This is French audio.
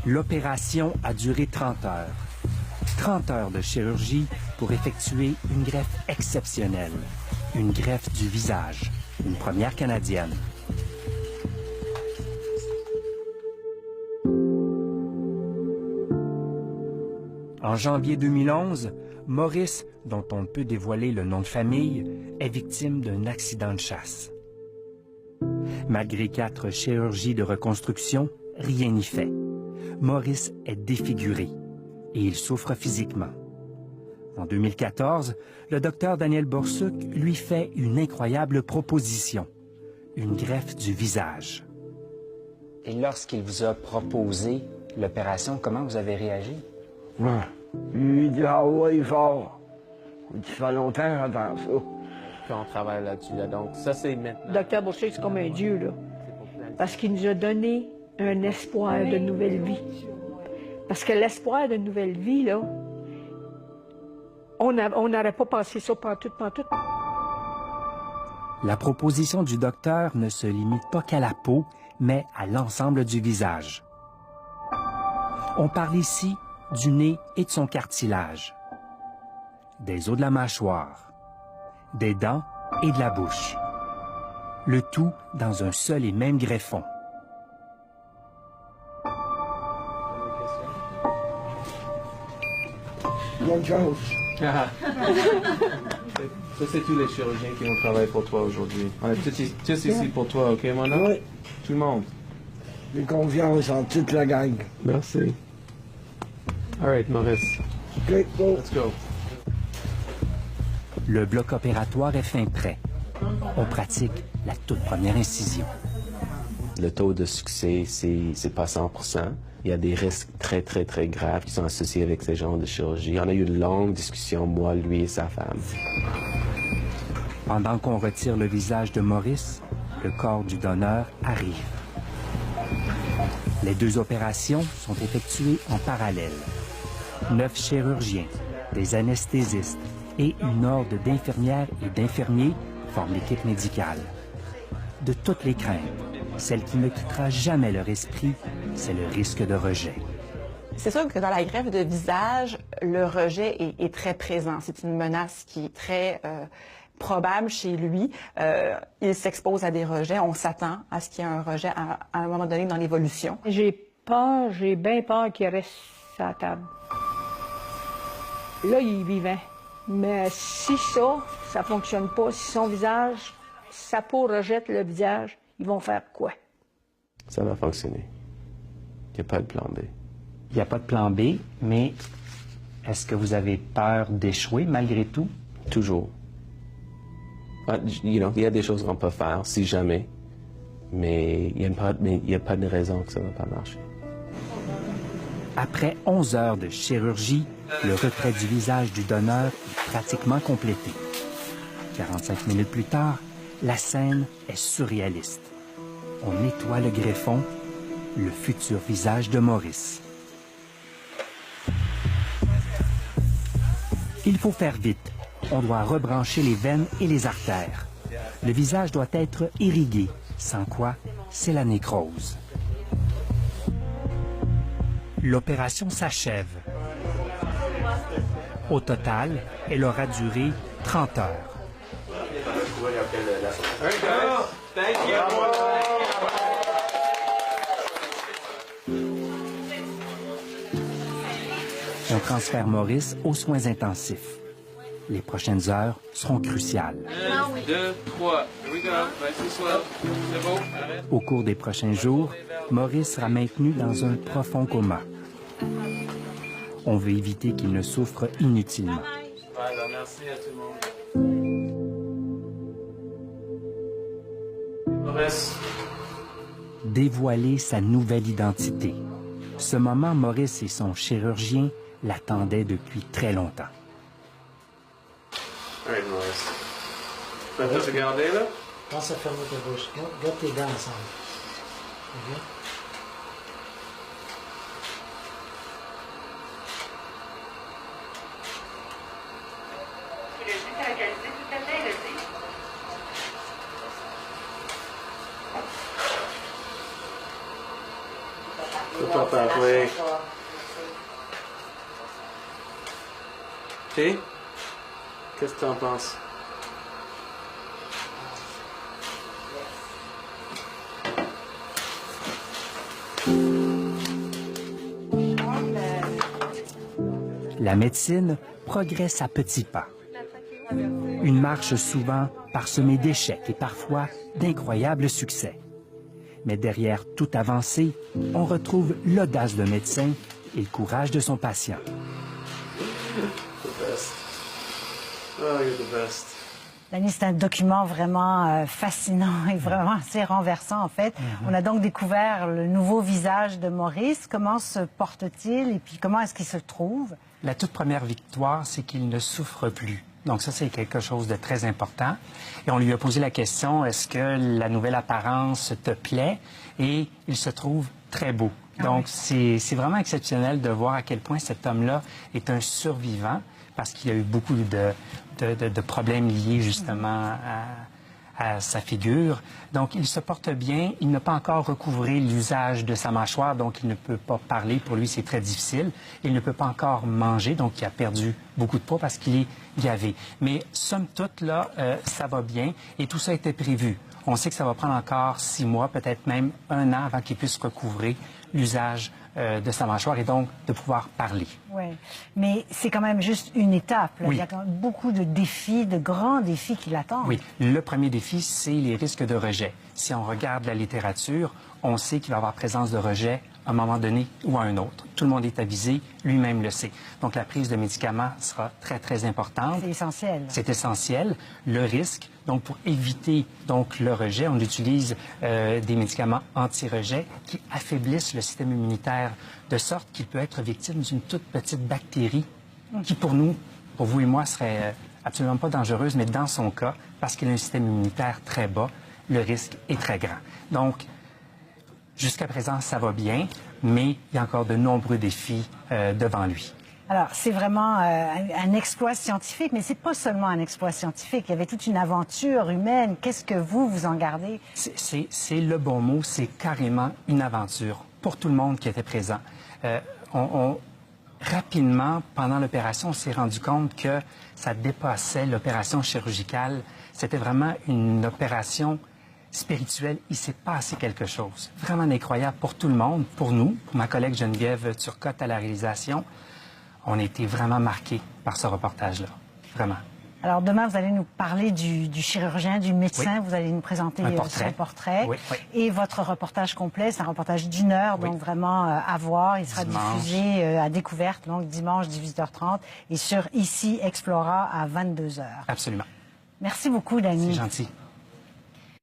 L'opération a duré 30 heures. 30 heures de chirurgie pour effectuer une greffe exceptionnelle. Une greffe du visage. Une première canadienne. En janvier 2011, Maurice, dont on ne peut dévoiler le nom de famille, est victime d'un accident de chasse. Malgré 4 chirurgies de reconstruction, rien n'y fait. Maurice est défiguré et il souffre physiquement. En 2014, le docteur Daniel Borsuc lui fait une incroyable proposition, une greffe du visage. Et lorsqu'il vous a proposé l'opération, comment vous avez réagi? Ouais. Il dit, ah ouais, fort. Ça fait longtemps que j'entends ça. Puis on travaille là-dessus. Là. Donc, ça, c'est maintenant. Docteur Borsuc, c'est comme un dieu, là. Parce qu'il nous a donné un espoir de nouvelle vie. Parce que l'espoir de nouvelle vie, là, on n'aurait pas pensé ça pantoute. La proposition du docteur ne se limite pas qu'à la peau, mais à l'ensemble du visage. On parle ici du nez et de son cartilage, des os de la mâchoire, des dents et de la bouche. Le tout dans un seul et même greffon. Bonne chance. Ça, c'est tous les chirurgiens qui ont travaillé pour toi aujourd'hui. On est tous ici pour toi, OK, mon homme? Oui. Tout le monde. J'ai confiance en toute la gang. Merci. All right, Maurice. OK, go. Let's go. Le bloc opératoire est fin prêt. On pratique la toute première incision. Le taux de succès, c'est pas 100%. Il y a des risques très, très, très graves qui sont associés avec ces genres de chirurgie. On a eu une longue discussion, moi, lui et sa femme. Pendant qu'on retire le visage de Maurice, le corps du donneur arrive. Les 2 opérations sont effectuées en parallèle. 9 chirurgiens, des anesthésistes et une horde d'infirmières et d'infirmiers forment l'équipe médicale. De toutes les craintes, celle qui ne quittera jamais leur esprit, c'est le risque de rejet. C'est sûr que dans la greffe de visage, le rejet est très présent. C'est une menace qui est très probable chez lui. Il s'expose à des rejets. On s'attend à ce qu'il y ait un rejet à un moment donné dans l'évolution. J'ai bien peur qu'il reste à la table. Là, il est vivant. Mais si ça fonctionne pas, si son visage, sa peau rejette le visage, ils vont faire quoi? Ça va fonctionner. Il n'y a pas de plan B. Il n'y a pas de plan B, mais est-ce que vous avez peur d'échouer malgré tout? Toujours. Il y a des choses qu'on peut faire, si jamais, mais il n'y a pas de raison que ça ne va pas marcher. Après 11 heures de chirurgie, le retrait du visage du donneur est pratiquement complété. 45 minutes plus tard, la scène est surréaliste. On nettoie le greffon, le futur visage de Maurice. Il faut faire vite. On doit rebrancher les veines et les artères. Le visage doit être irrigué, sans quoi c'est la nécrose. L'opération s'achève. Au total, elle aura duré 30 heures. On transfère Maurice aux soins intensifs. Les prochaines heures seront cruciales. 1, 2, 3. Here we go. Nice and slow. C'est bon. Arrête. Au cours des prochains jours, Maurice sera maintenu dans un profond coma. On veut éviter qu'il ne souffre inutilement. Voilà, merci à tout le monde. Maurice. Dévoiler sa nouvelle identité. Ce moment, Maurice et son chirurgien l'attendaient depuis très longtemps. All right, Maurice. Tu vas te regarder, là? Pense à fermer ta bouche. Garde tes dents ensemble. OK? Le papa, oui. OK? Qu'est-ce que tu en penses? La médecine progresse à petits pas. Une marche souvent parsemée d'échecs et parfois d'incroyables succès. Mais derrière toute avancée, on retrouve l'audace d'un médecin et le courage de son patient. The best. Oh, you're the best. Dany, c'est un document vraiment fascinant et vraiment assez renversant, en fait. On a donc découvert le nouveau visage de Maurice. Comment se porte-t-il et puis comment est-ce qu'il se trouve? La toute première victoire, c'est qu'il ne souffre plus. Donc ça, c'est quelque chose de très important. Et on lui a posé la question, est-ce que la nouvelle apparence te plaît? Et il se trouve très beau. Donc c'est vraiment exceptionnel de voir à quel point cet homme-là est un survivant parce qu'il a eu beaucoup de problèmes liés justement à sa figure. Donc, il se porte bien. Il n'a pas encore recouvré l'usage de sa mâchoire, donc il ne peut pas parler. Pour lui, c'est très difficile. Il ne peut pas encore manger, donc il a perdu beaucoup de poids parce qu'il est gavé. Mais somme toute, là, ça va bien et tout ça était prévu. On sait que ça va prendre encore 6 mois, peut-être même 1 an avant qu'il puisse recouvrer l'usage de sa mâchoire et donc de pouvoir parler. Oui, mais c'est quand même juste une étape. Là. Oui. Il y a quand même beaucoup de défis, de grands défis qui l'attendent. Oui, le premier défi, c'est les risques de rejet. Si on regarde la littérature, on sait qu'il va y avoir présence de rejet à un moment donné ou à un autre. Tout le monde est avisé, lui-même le sait. Donc, la prise de médicaments sera très, très importante. C'est essentiel. C'est essentiel. Le risque, donc pour éviter donc le rejet, on utilise des médicaments anti-rejet qui affaiblissent le système immunitaire de sorte qu'il peut être victime d'une toute petite bactérie qui, pour nous, pour vous et moi, serait absolument pas dangereuse, mais dans son cas, parce qu'il a un système immunitaire très bas, le risque est très grand. Donc, jusqu'à présent, ça va bien, mais il y a encore de nombreux défis devant lui. Alors, c'est vraiment un exploit scientifique, mais c'est pas seulement un exploit scientifique. Il y avait toute une aventure humaine. Qu'est-ce que vous en gardez? C'est le bon mot, c'est carrément une aventure pour tout le monde qui était présent. Rapidement, pendant l'opération, on s'est rendu compte que ça dépassait l'opération chirurgicale. C'était vraiment une opération spirituelle. Il s'est passé quelque chose. Vraiment incroyable pour tout le monde, pour nous, pour ma collègue Geneviève Turcotte à la réalisation. On a été vraiment marqués par ce reportage-là. Vraiment. Alors, demain, vous allez nous parler du chirurgien, du médecin. Oui. Vous allez nous présenter son portrait. Oui, oui. Et votre reportage complet, c'est un reportage d'1 heure, Oui. donc vraiment à voir. Il sera Dimanche. diffusé à découverte, donc dimanche, 18h30, et sur Ici Explora à 22h. Absolument. Merci beaucoup, Dany. C'est gentil.